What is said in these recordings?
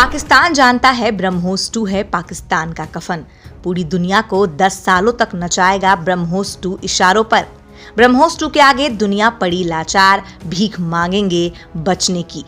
पाकिस्तान जानता है ब्रह्मोस 2 है पाकिस्तान का कफन। पूरी दुनिया को 10 सालों तक नचाएगा ब्रह्मोस 2 इशारों पर। ब्रह्मोस 2 के आगे दुनिया पड़ी लाचार, भीख मांगेंगे बचने की।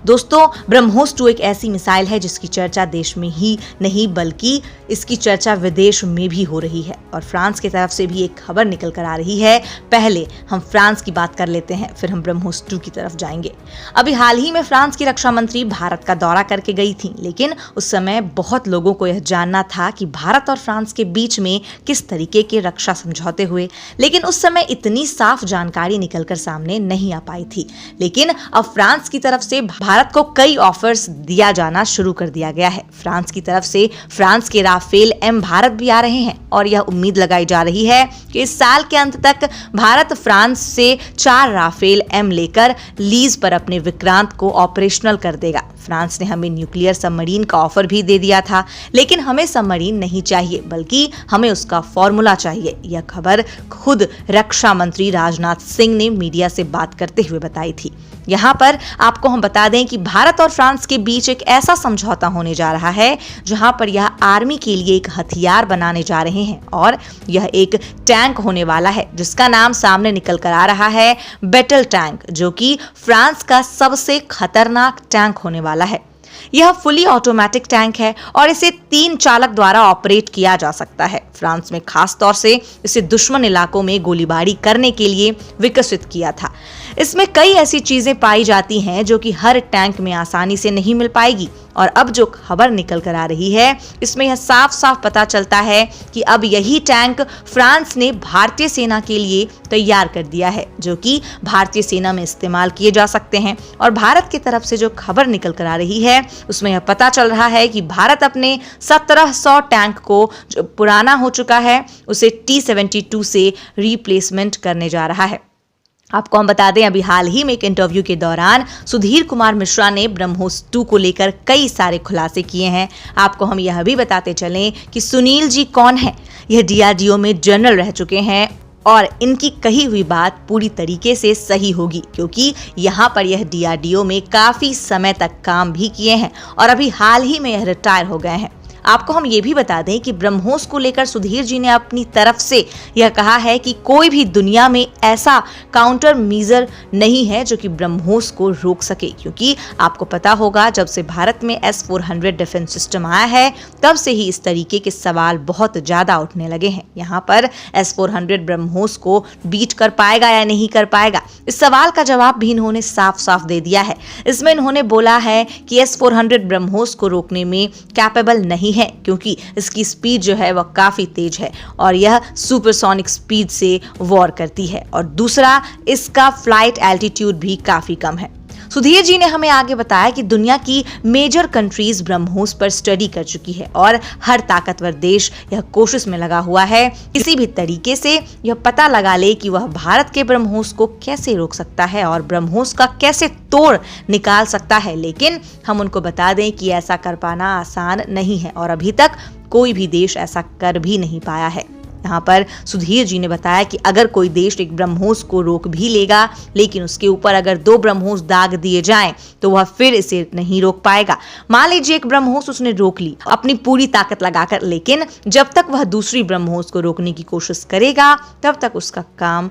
दोस्तों, ब्रह्मोस 2 एक ऐसी मिसाइल है जिसकी चर्चा देश में ही नहीं बल्कि इसकी चर्चा विदेश में भी हो रही है और फ्रांस की तरफ से भी एक खबर निकल कर आ रही है। पहले हम फ्रांस की बात कर लेते हैं, फिर हम ब्रह्मोस 2 की तरफ जाएंगे। अभी हाल ही में फ्रांस की रक्षा मंत्री भारत का दौरा करके गई थी, लेकिन उस समय बहुत लोगों को यह जानना था कि भारत और फ्रांस के बीच में किस तरीके के रक्षा समझौते हुए, लेकिन उस समय इतनी साफ जानकारी निकलकर सामने नहीं आ पाई थी। लेकिन अब फ्रांस की तरफ से भारत को कई ऑफर्स दिया जाना शुरू कर दिया गया है। फ्रांस की तरफ से फ्रांस के राफेल एम भारत भी आ रहे हैं और यह उम्मीद लगाई जा रही है कि इस साल के अंत तक भारत फ्रांस से 4 राफेल एम लेकर लीज पर अपने विक्रांत को ऑपरेशनल कर देगा। फ्रांस ने हमें न्यूक्लियर सबमरीन का ऑफर भी दे दिया था, लेकिन हमें सबमरीन नहीं चाहिए बल्कि हमें उसका फॉर्मूला चाहिए। यह खबर खुद रक्षा मंत्री राजनाथ सिंह ने मीडिया से बात करते हुए बताई थी। यहाँ पर आपको हम बता दें कि भारत और फ्रांस के बीच एक ऐसा समझौता होने जा रहा है जहां पर यह आर्मी के लिए एक हथियार बनाने जा रहे हैं और यह एक टैंक होने वाला है जिसका नाम सामने निकल कर आ रहा है बैटल टैंक, जो कि फ्रांस का सबसे खतरनाक टैंक होने वाला है। यह फुली ऑटोमेटिक टैंक है और इसे 3 चालक द्वारा ऑपरेट किया जा सकता है। फ्रांस में खास तौर से इसे दुश्मन इलाकों में गोलीबारी करने के लिए विकसित किया था। इसमें कई ऐसी चीजें पाई जाती हैं जो कि हर टैंक में आसानी से नहीं मिल पाएगी और अब जो खबर निकल कर आ रही है इसमें यह साफ साफ पता चलता है कि अब यही टैंक फ्रांस ने भारतीय सेना के लिए तैयार कर दिया है, जो कि भारतीय सेना में इस्तेमाल किए जा सकते हैं। और भारत की तरफ से जो खबर निकल कर आ रही है उसमें यह पता चल रहा है कि भारत अपने 1700 टैंक को जो पुराना हो चुका है उसे T-72 से रिप्लेसमेंट करने जा रहा है। आपको हम बता दें, अभी हाल ही में एक इंटरव्यू के दौरान सुधीर कुमार मिश्रा ने ब्रह्मोस 2 को लेकर कई सारे खुलासे किए हैं। आपको हम यह भी बताते चलें कि सुनील जी कौन है। यह DRDO में जनरल रह चुके हैं और इनकी कही हुई बात पूरी तरीके से सही होगी क्योंकि यहाँ पर यह DRDO में काफी समय तक काम भी किए हैं और अभी हाल ही में यह रिटायर हो गए हैं। आपको हम ये भी बता दें कि ब्रह्मोस को लेकर सुधीर जी ने अपनी तरफ से यह कहा है कि कोई भी दुनिया में ऐसा काउंटर मीजर नहीं है जो कि ब्रह्मोस को रोक सके, क्योंकि आपको पता होगा जब से भारत में S-400 डिफेंस सिस्टम आया है तब से ही इस तरीके के सवाल बहुत ज्यादा उठने लगे हैं। यहाँ पर S-400 ब्रह्मोस को बीट कर पाएगा या नहीं कर पाएगा, इस सवाल का जवाब भी इन्होंने साफ साफ दे दिया है। इसमें इन्होंने बोला है कि S-400 ब्रह्मोस को रोकने में कैपेबल नहीं है क्योंकि इसकी स्पीड जो है वह काफी तेज है और यह सुपरसोनिक स्पीड से वॉर करती है और दूसरा इसका फ्लाइट एल्टीट्यूड भी काफी कम है। सुधीर जी ने हमें आगे बताया कि दुनिया की मेजर कंट्रीज ब्रह्मोस पर स्टडी कर चुकी है और हर ताकतवर देश यह कोशिश में लगा हुआ है किसी भी तरीके से यह पता लगा ले कि वह भारत के ब्रह्मोस को कैसे रोक सकता है और ब्रह्मोस का कैसे तोड़ निकाल सकता है। लेकिन हम उनको बता दें कि ऐसा कर पाना आसान नहीं है और अभी तक कोई भी देश ऐसा कर भी नहीं पाया है। यहाँ पर सुधीर जी ने बताया कि अगर कोई देश एक ब्रह्मोस को रोक भी लेगा लेकिन उसके ऊपर अगर 2 ब्रह्मोस दाग दिए जाएं तो वह फिर इसे नहीं रोक पाएगा। मान लीजिए एक ब्रह्मोस उसने रोक ली अपनी पूरी ताकत लगाकर, लेकिन जब तक वह दूसरी ब्रह्मोस को रोकने की कोशिश करेगा तब तक उसका काम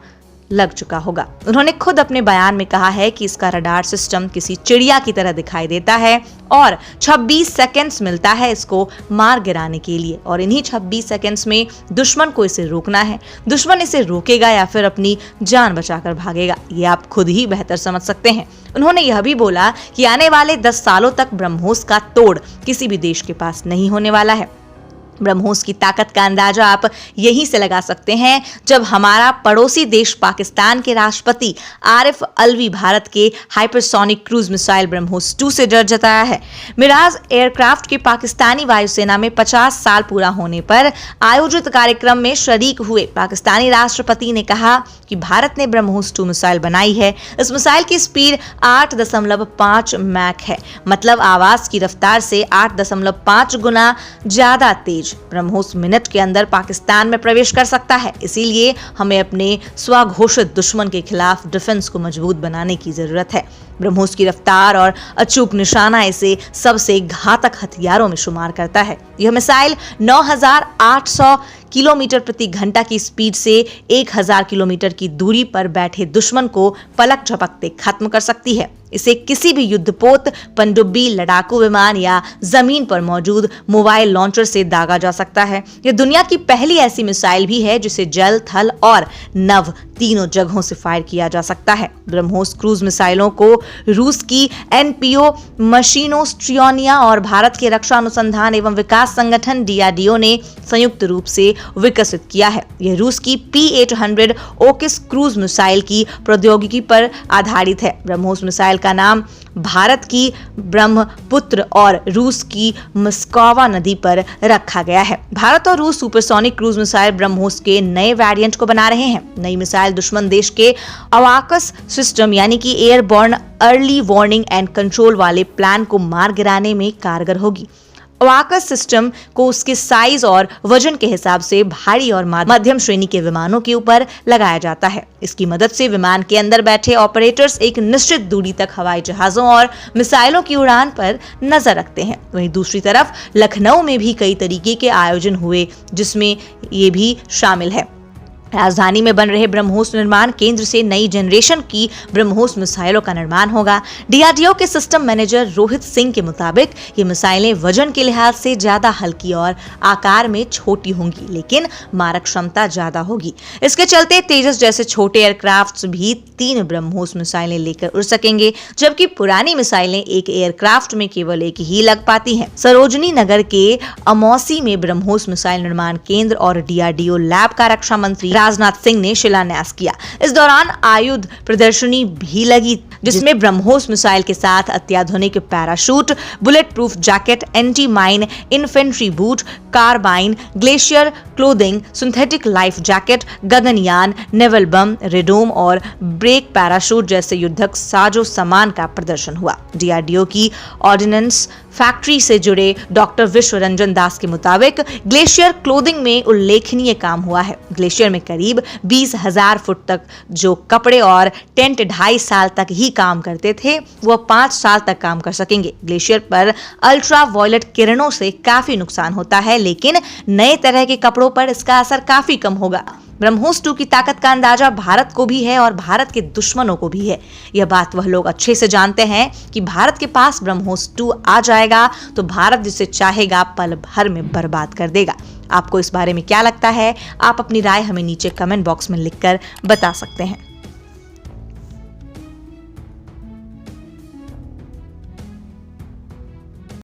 लग चुका होगा। उन्होंने खुद अपने बयान में कहा है कि इसका रडार सिस्टम किसी चिड़िया की तरह दिखाई देता है और 26 सेकंड्स मिलता है इसको मार गिराने के लिए और इन्हीं 26 सेकंड्स में दुश्मन को इसे रोकना है। दुश्मन इसे रोकेगा या फिर अपनी जान बचाकर भागेगा, ये आप खुद ही बेहतर समझ सकते हैं। उन्होंने यह भी बोला कि आने वाले 10 सालों तक ब्रह्मोस का तोड़ किसी भी देश के पास नहीं होने वाला है। ब्रह्मोस की ताकत का अंदाजा आप यहीं से लगा सकते हैं जब हमारा पड़ोसी देश पाकिस्तान के राष्ट्रपति आरिफ अलवी भारत के हाइपरसोनिक क्रूज मिसाइल ब्रह्मोस 2 से डर जताया है। मिराज एयरक्राफ्ट के पाकिस्तानी वायुसेना में 50 साल पूरा होने पर आयोजित कार्यक्रम में शरीक हुए पाकिस्तानी राष्ट्रपति ने कहा कि भारत ने ब्रह्मोस 2 मिसाइल बनाई है। इस मिसाइल की स्पीड 8.5 मैक है, मतलब आवाज की रफ्तार से 8.5 गुना ज्यादा तेज तेज। ब्रह्मोस मिनट के अंदर पाकिस्तान में प्रवेश कर सकता है। इसीलिए हमें अपने स्वघोषित दुश्मन के खिलाफ डिफेंस को मजबूत बनाने की जरूरत है। ब्रह्मोस की रफ्तार और अचूक निशाना इसे सबसे घातक हथियारों में शुमार करता है। यह मिसाइल 9,800 किलोमीटर प्रति घंटा की स्पीड से 1,000 किलोमीटर की दूरी पर बैठे दुश्मन को पलक झपकते खत्म कर सकती है। इसे किसी भी युद्धपोत, पनडुब्बी, लड़ाकू विमान या जमीन पर मौजूद मोबाइल लॉन्चर से दागा जा सकता है। यह दुनिया की पहली ऐसी मिसाइल भी है जिसे जल, थल और नभ तीनों जगहों से फायर किया जा सकता है। ब्रह्मोस क्रूज मिसाइलों को रूस की एनपीओ मशीनोस्ट्रियोनिया और भारत के रक्षा अनुसंधान एवं विकास संगठन डीआरडीओ ने संयुक्त रूप से विकसित किया है। यह रूस की P-800 ओकिस क्रूज मिसाइल की प्रौद्योगिकी पर आधारित है। ब्रह्मोस मिसाइल का नाम भारत की ब्रह्मपुत्र और रूस की मस्कोवा नदी पर रखा गया है। भारत और रूस सुपरसोनिक क्रूज मिसाइल ब्रह्मोस के नए वेरिएंट को बना रहे हैं। नई मिसाइल दुश्मन देश के अवाकस सिस्टम यानी कि airborne early warning and control वाले प्लान को मार गिराने में कारगर होगी। अवाकस सिस्टम को उसके साइज और वजन के हिसाब से भारी और मध्यम श्रेणी के विमानों के ऊपर लगाया जाता है। इसकी मदद से विमान के अंदर बैठे ऑपरेटर्स एक निश्चित दूरी तक हवाई जहाजों और मिसाइलों की उड़ान पर नजर रखते हैं। वहीं दूसरी तरफ लखनऊ में भी कई तरीके के आयोजन हुए जिसमें ये भी शामिल है। राजधानी में बन रहे ब्रह्मोस निर्माण केंद्र से नई जनरेशन की ब्रह्मोस मिसाइलों का निर्माण होगा। डीआरडीओ के सिस्टम मैनेजर रोहित सिंह के मुताबिक ये मिसाइलें वजन के लिहाज से ज्यादा हल्की और आकार में छोटी होंगी, लेकिन मारक क्षमता ज्यादा होगी। इसके चलते तेजस जैसे छोटे एयरक्राफ्ट भी 3 ब्रह्मोस मिसाइलें लेकर उड़ सकेंगे, जबकि पुरानी मिसाइलें एक एयरक्राफ्ट में केवल एक ही लग पाती हैं। सरोजनी नगर के अमौसी में ब्रह्मोस मिसाइल निर्माण केंद्र और डीआरडीओ लैब का रक्षा मंत्री राजनाथ सिंह ने शिलान्यास किया। इस दौरान आयुध प्रदर्शनी भी लगी जिसमें ब्रह्मोस मिसाइल के साथ अत्याधुनिक parachute, bullet proof jacket, anti mine infantry boot, carbine, glacier clothing, synthetic life jacket, Gaganyaan, naval bomb, radome और ब्रेक पैराशूट जैसे युद्धक साजो सामान का प्रदर्शन हुआ। डीआरडीओ की ऑर्डिनेंस फैक्ट्री से जुड़े डॉक्टर विश्व रंजन दास के मुताबिक ग्लेशियर क्लोथिंग में उल्लेखनीय काम हुआ है। ग्लेशियर में करीब 20,000 फुट तक जो कपड़े और टेंट 2.5 साल तक ही काम करते थे वो 5 साल तक काम कर सकेंगे। ग्लेशियर पर अल्ट्रा वायलेट किरणों से काफी नुकसान होता है, लेकिन नए तरह के कपड़ों पर इसका असर काफी कम होगा। ब्रह्मोस 2 की ताकत का अंदाजा भारत को भी है और भारत के दुश्मनों को भी है। यह बात वह लोग अच्छे से जानते हैं कि भारत के पास ब्रह्मोस 2 आ जाएगा तो भारत जिसे चाहेगा पल भर में बर्बाद कर देगा। आपको इस बारे में क्या लगता है? आप अपनी राय हमें नीचे कमेंट बॉक्स में लिखकर बता सकते हैं।